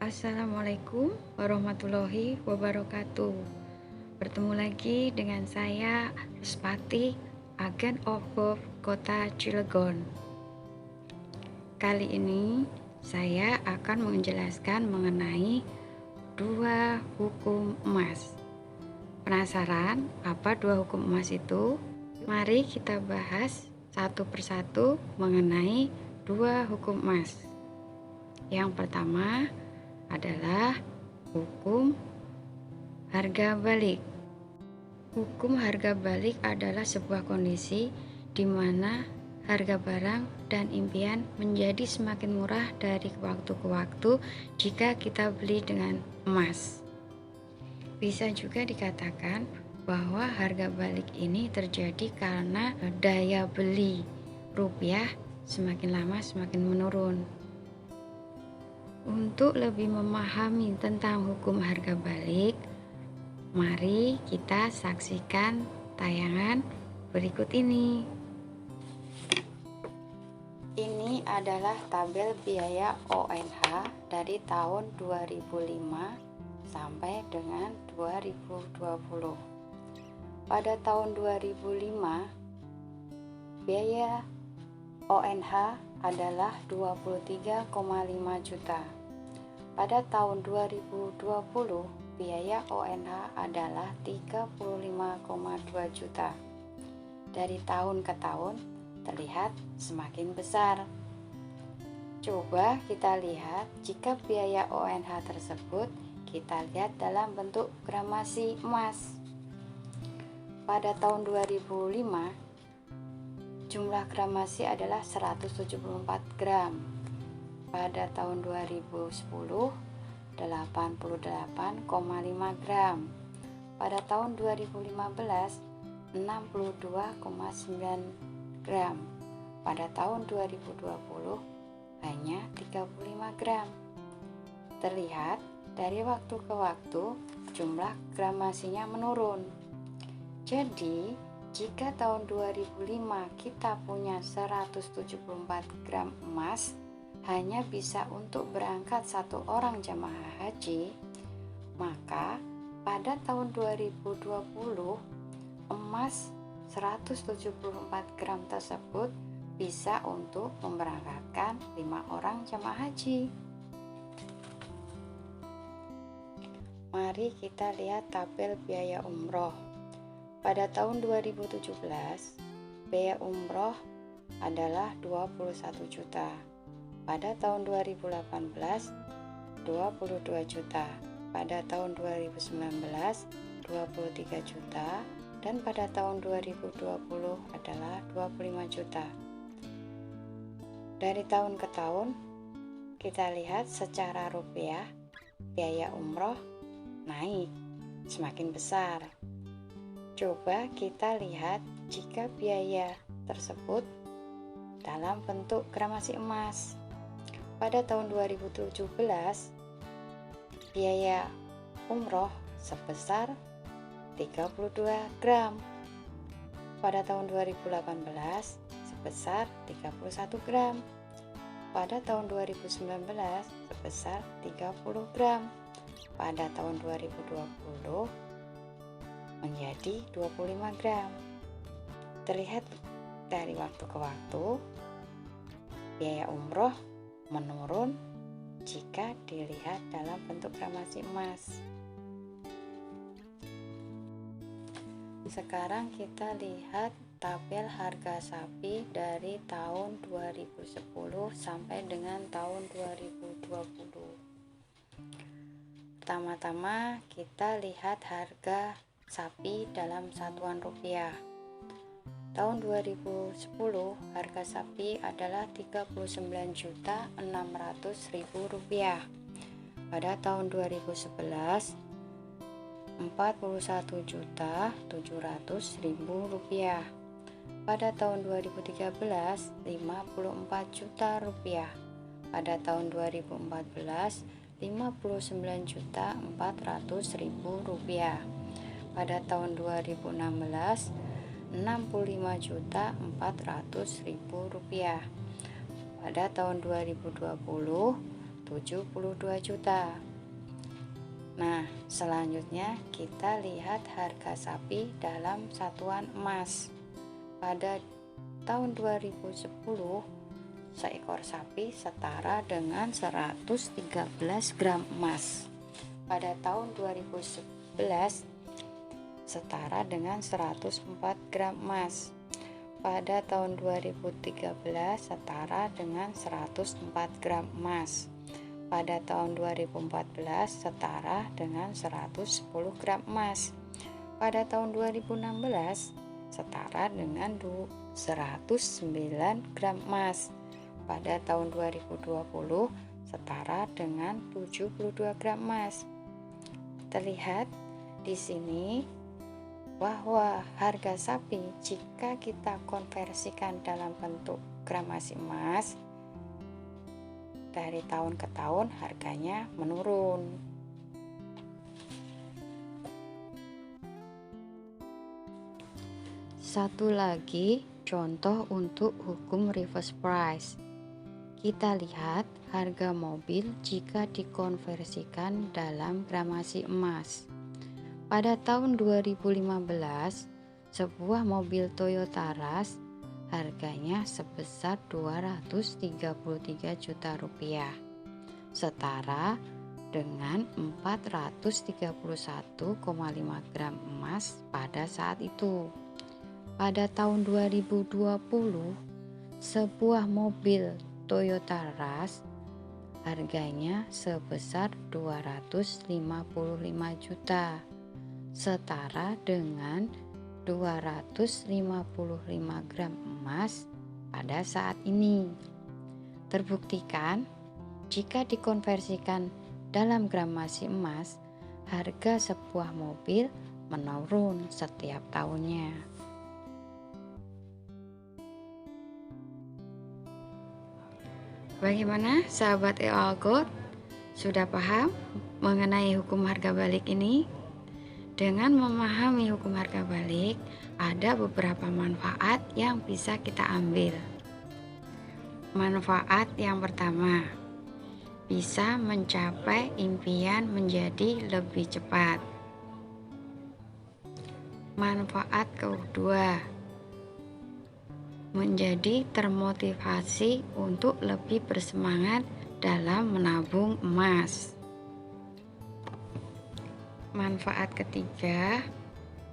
Assalamualaikum warahmatullahi wabarakatuh. Bertemu lagi dengan saya, Ruspati, Agen of Kota Cilegon. Kali ini saya akan menjelaskan mengenai dua hukum emas. Penasaran apa dua hukum emas itu? Mari kita bahas satu persatu mengenai dua hukum emas. Yang pertama adalah hukum harga balik. Hukum harga balik adalah sebuah kondisi di mana harga barang dan impian menjadi semakin murah dari waktu ke waktu jika kita beli dengan emas. Bisa juga dikatakan bahwa harga balik ini terjadi karena daya beli rupiah semakin lama semakin menurun. Untuk lebih memahami tentang hukum harga balik, mari kita saksikan tayangan berikut ini. Ini adalah tabel biaya ONH dari tahun 2005 sampai dengan 2020. Pada tahun 2005, biaya ONH adalah 23,5 juta. Pada tahun 2020, biaya ONH adalah 35,2 juta. Dari tahun ke tahun terlihat semakin besar. Coba kita lihat jika biaya ONH tersebut kita lihat dalam bentuk gramasi emas. Pada tahun 2005, jumlah gramasi adalah 174 gram. Pada tahun 2010, 88,5 gram. Pada tahun 2015, 62,9 gram. Pada tahun 2020, hanya 35 gram. Terlihat dari waktu ke waktu jumlah gramasinya menurun. Jadi, jika tahun 2005 kita punya 174 gram emas, hanya bisa untuk berangkat satu orang jamaah haji, maka pada tahun 2020 emas 174 gram tersebut bisa untuk memberangkatkan 5 orang jamaah haji. Mari kita lihat tabel biaya umroh. Pada tahun 2017, biaya umroh adalah 21 juta. Pada tahun 2018, 22 juta. Pada tahun 2019, 23 juta. Dan pada tahun 2020 adalah 25 juta. Dari tahun ke tahun, kita lihat secara rupiah, biaya umroh naik, semakin besar. Coba kita lihat jika biaya tersebut dalam bentuk gramasi emas. Pada tahun 2017, biaya umroh sebesar 32 gram. Pada tahun 2018 sebesar 31 gram. Pada tahun 2019 sebesar 30 gram. Pada tahun 2020 menjadi 25 gram. Terlihat dari waktu ke waktu biaya umroh menurun jika dilihat dalam bentuk gramasi emas. Sekarang kita lihat tabel harga sapi dari tahun 2010 sampai dengan tahun 2020. Pertama-tama kita lihat harga sapi dalam satuan rupiah. Tahun 2010 harga sapi adalah Rp39.600.000. Pada tahun 2011 Rp41.700.000. Pada tahun 2013 Rp54 juta. Pada tahun 2014 Rp59.400.000. Pada tahun 2016 Rp65.400.000. Pada tahun 2020 72 juta. Nah, selanjutnya kita lihat harga sapi dalam satuan emas. Pada tahun 2010, seekor sapi setara dengan 113 gram emas. Pada tahun 2011, setara dengan 104 gram emas. Pada tahun 2013, setara dengan 104 gram emas. Pada tahun 2014 setara dengan 110 gram emas. Pada tahun 2016 setara dengan 109 gram emas. Pada tahun 2020 setara dengan 72 gram emas. Terlihat di sini bahwa harga sapi jika kita konversikan dalam bentuk gramasi emas, dari tahun ke tahun harganya menurun. Satu lagi contoh untuk hukum reverse price. Kita lihat harga mobil jika dikonversikan dalam gramasi emas. Pada tahun 2015, sebuah mobil Toyota Rush harganya sebesar 233 juta rupiah, setara dengan 431,5 gram emas pada saat itu. Pada tahun 2020, sebuah mobil Toyota Rush harganya sebesar 255 juta, setara dengan 255 gram emas pada saat ini. Terbuktikan jika dikonversikan dalam gramasi emas, harga sebuah mobil menurun setiap tahunnya. Bagaimana sahabat EOL Gold? Sudah paham mengenai hukum harga balik ini? Dengan memahami hukum harga balik, ada beberapa manfaat yang bisa kita ambil. Manfaat yang pertama, bisa mencapai impian menjadi lebih cepat. Manfaat kedua, menjadi termotivasi untuk lebih bersemangat dalam menabung emas. Manfaat ketiga,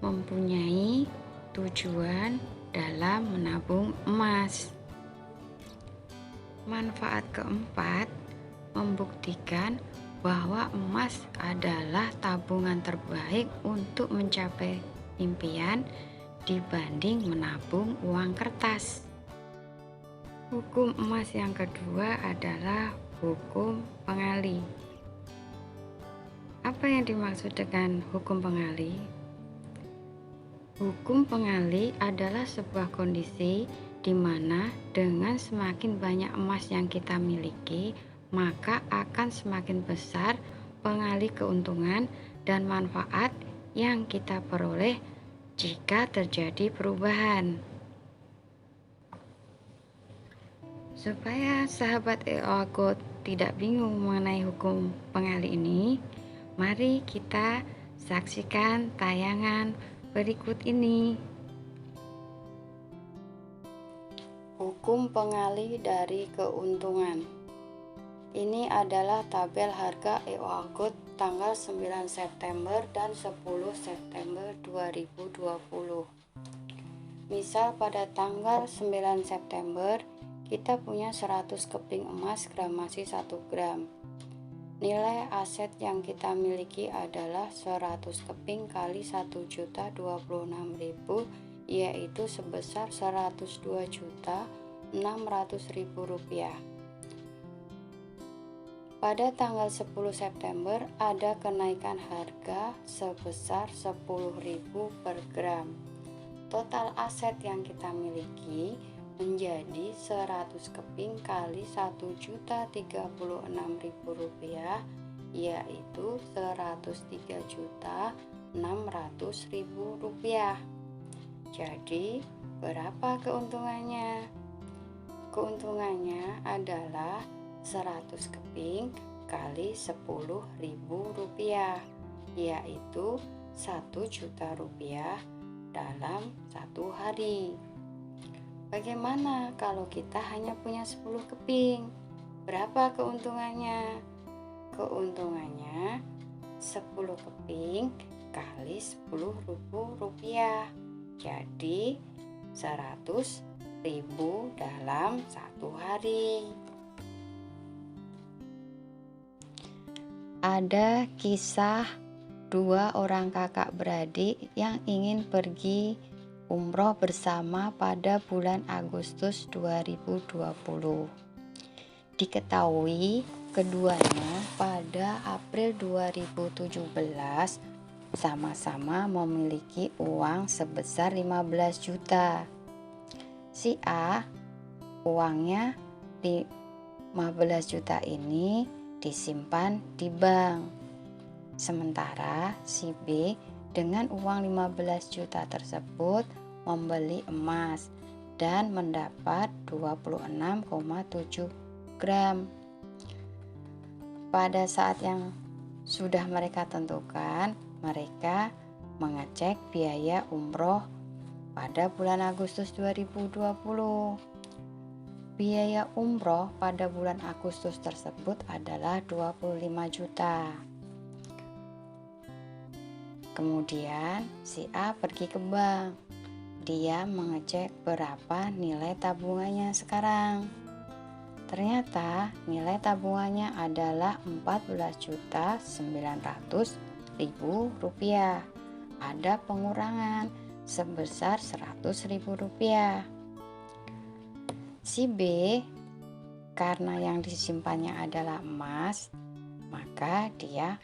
mempunyai tujuan dalam menabung emas. Manfaat keempat, membuktikan bahwa emas adalah tabungan terbaik untuk mencapai impian dibanding menabung uang kertas. Hukum emas yang kedua adalah hukum pengali. Apa yang dimaksud dengan hukum pengali? Hukum pengali adalah sebuah kondisi di mana dengan semakin banyak emas yang kita miliki, maka akan semakin besar pengali keuntungan dan manfaat yang kita peroleh jika terjadi perubahan. Supaya sahabat EOL Gold tidak bingung mengenai hukum pengali ini, mari kita saksikan tayangan berikut ini. Hukum pengali dari keuntungan. Ini adalah tabel harga EOL Gold tanggal 9 September dan 10 September 2020. Misal pada tanggal 9 September kita punya 100 keping emas gramasi 1 gram. Nilai aset yang kita miliki adalah 100 keping kali 1.026.000, yaitu sebesar 102.600.000 rupiah. Pada tanggal 10 September ada kenaikan harga sebesar 10.000 per gram. Total aset yang kita miliki menjadi 100 keping kali 1.036.000 rupiah, yaitu 103.600.000 rupiah. Jadi berapa keuntungannya? Keuntungannya adalah 100 keping kali Rp10.000, yaitu Rp1.000.000 dalam 1 hari. Bagaimana kalau kita hanya punya 10 keping? Berapa keuntungannya? Keuntungannya 10 keping kali Rp10.000, jadi Rp100.000 dalam 1 hari. Ada kisah 2 orang kakak beradik yang ingin pergi umroh bersama pada bulan Agustus 2020. Diketahui keduanya pada April 2017 sama-sama memiliki uang sebesar 15 juta. Si A, uangnya 15 juta ini disimpan di bank. Sementara si B dengan uang 15 juta tersebut membeli emas dan mendapat 26,7 gram. Pada saat yang sudah mereka tentukan, mereka mengecek biaya umroh pada bulan Agustus 2020. Biaya umroh pada bulan Agustus tersebut adalah 25 juta. Kemudian si A pergi ke bank. Dia mengecek berapa nilai tabungannya sekarang. Ternyata nilai tabungannya adalah Rp14.900.000. Ada pengurangan sebesar Rp100.000. Si B, karena yang disimpannya adalah emas, maka dia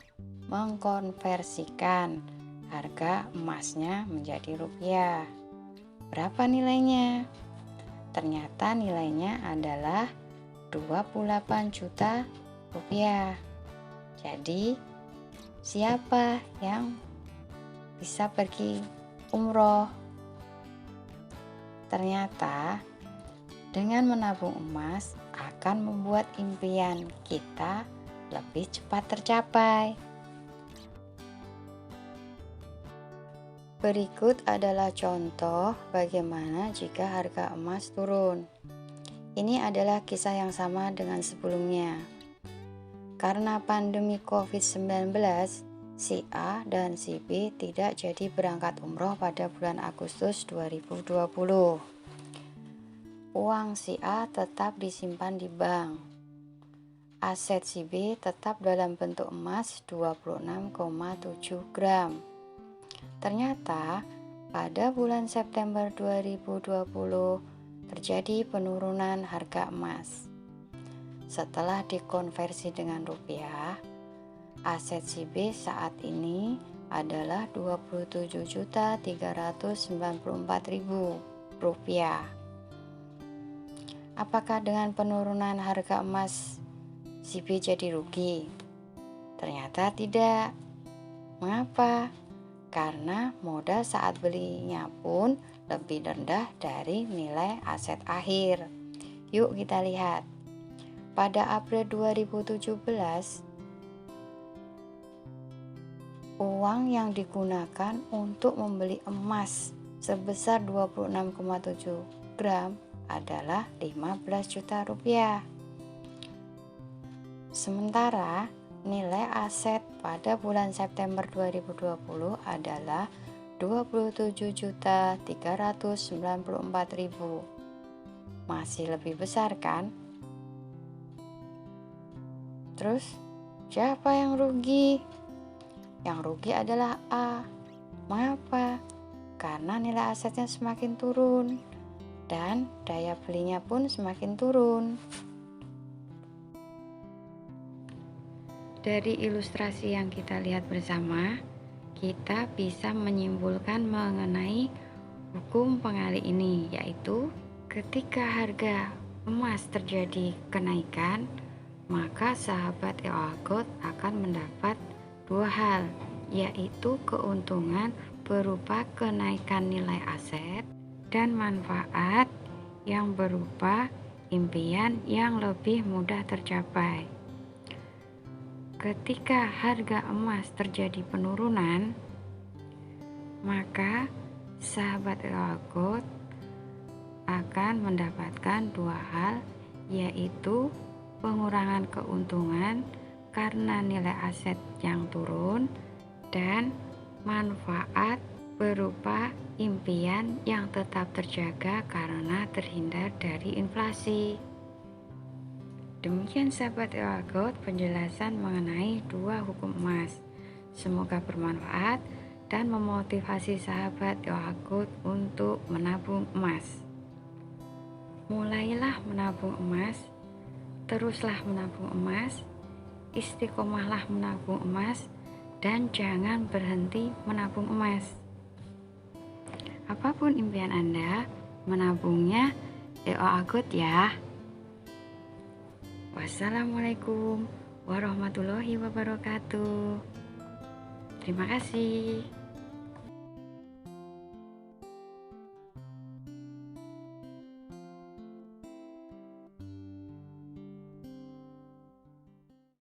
mengkonversikan harga emasnya menjadi rupiah. Berapa nilainya? Ternyata nilainya adalah 28 juta rupiah. Jadi, siapa yang bisa pergi umroh? Ternyata dengan menabung emas akan membuat impian kita lebih cepat tercapai. Berikut adalah contoh bagaimana jika harga emas turun. Ini adalah kisah yang sama dengan sebelumnya. Karena pandemi COVID-19, si A dan si B tidak jadi berangkat umroh pada bulan Agustus 2020. Uang si A tetap disimpan di bank. Aset si B tetap dalam bentuk emas 26,7 gram. Ternyata pada bulan September 2020 terjadi penurunan harga emas. Setelah dikonversi dengan rupiah, aset si B saat ini adalah Rp27.394.000. Apakah dengan penurunan harga emas si B jadi rugi? Ternyata tidak. Mengapa? Karena modal saat belinya pun lebih rendah dari nilai aset akhir. Yuk kita lihat. Pada April 2017, uang yang digunakan untuk membeli emas sebesar 26,7 gram adalah 15 juta rupiah. Sementara nilai aset pada bulan September 2020 adalah Rp27.394.000. Masih lebih besar kan? Terus, siapa yang rugi? Yang rugi adalah A. Mengapa? Karena nilai asetnya semakin turun dan daya belinya pun semakin turun. Dari ilustrasi yang kita lihat bersama, kita bisa menyimpulkan mengenai hukum pengalih ini, yaitu ketika harga emas terjadi kenaikan, maka sahabat EOAGOT akan mendapat 2 hal, yaitu keuntungan berupa kenaikan nilai aset dan manfaat yang berupa impian yang lebih mudah tercapai. ketika harga emas terjadi penurunan, maka sahabat EOA Gold akan mendapatkan dua hal, yaitu pengurangan keuntungan karena nilai aset yang turun dan manfaat berupa impian yang tetap terjaga karena terhindar dari inflasi. Demikian sahabat EOA Gold penjelasan mengenai dua hukum emas. Semoga bermanfaat dan memotivasi sahabat EOA Gold untuk menabung emas. Mulailah menabung emas, teruslah menabung emas, istiqomahlah menabung emas, dan jangan berhenti menabung emas. Apapun impian Anda, menabungnya EOA Gold ya. Wassalamualaikum warahmatullahi wabarakatuh. Terima kasih.